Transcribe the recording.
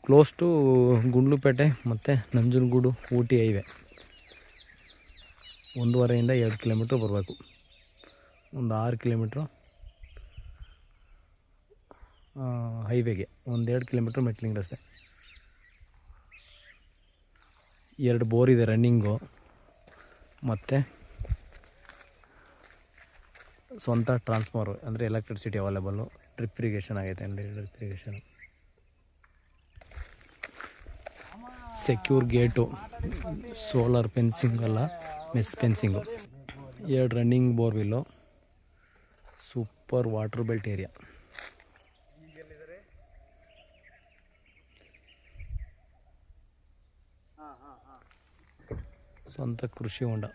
Close to Gundlupet ಮತ್ತು Nanjangud Ooty highway. 1.5 2 kilometre ಬರಬೇಕು. ಒಂದು 6 ಕಿಲೋಮೀಟ್ರು ಹೈವೇಗೆ, 1-2 ಕಿಲೋಮೀಟ್ರ್ ಮೆಟ್ಲಿಂಗ್ ರಸ್ತೆ. 2 ಬೋರ್ ಇದೆ ರನ್ನಿಂಗು, ಮತ್ತು ಸ್ವಂತ ಟ್ರಾನ್ಸ್ಫಾರ್ಮರ್ ಅಂದರೆ ಎಲೆಕ್ಟ್ರಿಸಿಟಿ ಅವೈಲೇಬಲ್ಲು. ಡ್ರಿಪ್ ಇರಿಗೇಷನ್ ಆಗೈತೆ, drip irrigation. Secure gate, solar fencing ಅಲ್ಲ, mesh fencing. 2 running borewell, super water belt area. ಸ್ವಂತ ಕೃಷಿ ಹೊಂಡ.